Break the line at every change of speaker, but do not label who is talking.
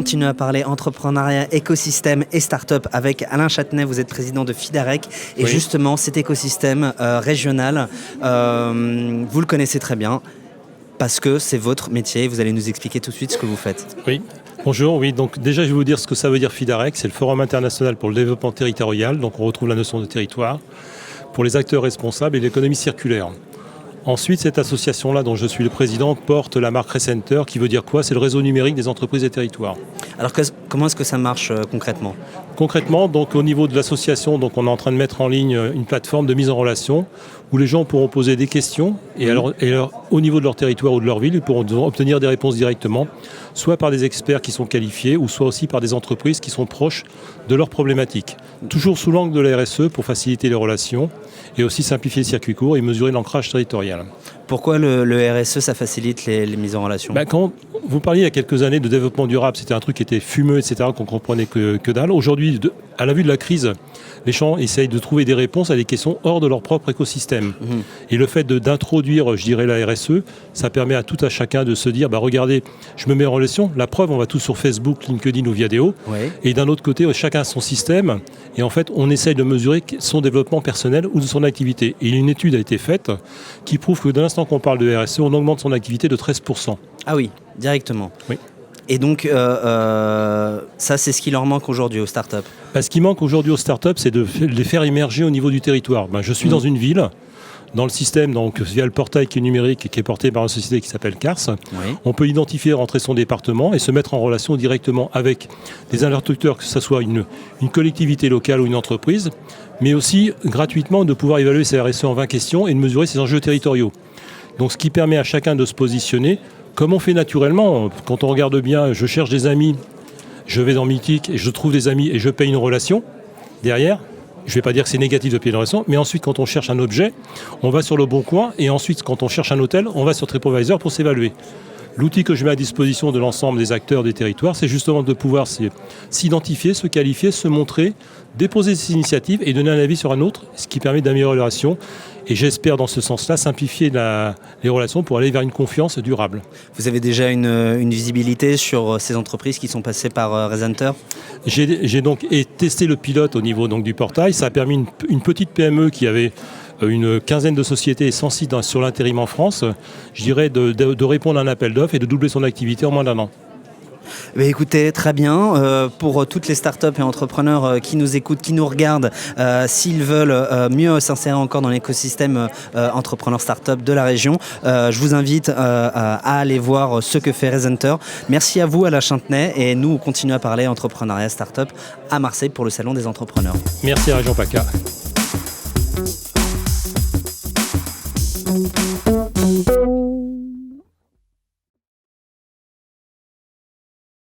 continue à parler entrepreneuriat, écosystème et start-up avec Alain Châtenay. Vous êtes président de Fidarec. Et
Oui.
justement, cet écosystème régional, vous le connaissez très bien parce que c'est votre métier. Vous allez nous expliquer tout de suite ce que vous faites.
Oui. Bonjour, oui, donc déjà je vais vous dire ce que ça veut dire Fidarec, c'est le Forum international pour le développement territorial, donc on retrouve la notion de territoire, pour les acteurs responsables et l'économie circulaire. Ensuite, cette association-là, dont je suis le président, porte la marque Recenter, qui veut dire quoi? C'est le réseau numérique des entreprises et territoires.
Alors comment est-ce que ça marche concrètement?
Concrètement, donc au niveau de l'association, donc on est en train de mettre en ligne une plateforme de mise en relation où les gens pourront poser des questions et au niveau de leur territoire ou de leur ville, ils pourront obtenir des réponses directement, soit par des experts qui sont qualifiés ou soit aussi par des entreprises qui sont proches de leurs problématiques. Toujours sous l'angle de la RSE pour faciliter les relations et aussi simplifier le circuit court et mesurer l'ancrage territorial.
Pourquoi le RSE, ça facilite les mises en relation?
Quand vous parliez il y a quelques années de développement durable, c'était un truc qui était fumeux, etc., qu'on comprenait que dalle. Aujourd'hui, à la vue de la crise, les gens essayent de trouver des réponses à des questions hors de leur propre écosystème. Et le fait d'introduire, je dirais, la RSE, ça permet à tout à chacun de se dire, regardez, je me mets en relation, la preuve, on va tous sur Facebook, LinkedIn ou Viadeo, et d'un autre côté, chacun a son système, et en fait, on essaye de mesurer son développement personnel ou de son activité. Et une étude a été faite qui prouve que dès l'instant qu'on parle de RSE, on augmente son activité de 13%.
Ah oui, directement.
Oui.
Et donc, ça, c'est ce qui leur manque aujourd'hui aux startups.
Ce qui manque aujourd'hui aux startups, c'est de les faire émerger au niveau du territoire. Je suis dans une ville, dans le système, donc via le portail qui est numérique et qui est porté par une société qui s'appelle Cars.
Oui.
On peut identifier, rentrer son département et se mettre en relation directement avec des interlocuteurs, que ce soit une collectivité locale ou une entreprise, mais aussi gratuitement de pouvoir évaluer sa RSE en 20 questions et de mesurer ses enjeux territoriaux. Donc ce qui permet à chacun de se positionner, comme on fait naturellement. Quand on regarde bien, je cherche des amis, je vais dans Mythique et je trouve des amis et je paye une relation derrière. Je ne vais pas dire que c'est négatif de payer une relation, mais ensuite quand on cherche un objet, on va sur le Bon Coin et ensuite quand on cherche un hôtel, on va sur TripAdvisor pour s'évaluer. L'outil que je mets à disposition de l'ensemble des acteurs des territoires, c'est justement de pouvoir s'identifier, se qualifier, se montrer, déposer ses initiatives et donner un avis sur un autre, ce qui permet d'améliorer les relations. Et j'espère dans ce sens-là simplifier les relations pour aller vers une confiance durable.
Vous avez déjà une visibilité sur ces entreprises qui sont passées par Recenter?
J'ai donc testé le pilote au niveau donc, du portail. Ça a permis une petite PME qui avait une quinzaine de sociétés et 100 sites sur l'intérim en France, je dirais de répondre à un appel d'offres et de doubler son activité en moins d'1 an.
Écoutez, très bien. Pour toutes les startups et entrepreneurs qui nous écoutent, qui nous regardent, s'ils veulent mieux s'insérer encore dans l'écosystème entrepreneur startup de la région, je vous invite à aller voir ce que fait Recenter. Merci à vous, Alain Châtenay, et nous, on continue à parler entrepreneuriat startup à Marseille pour le Salon des entrepreneurs.
Merci à Région PACA.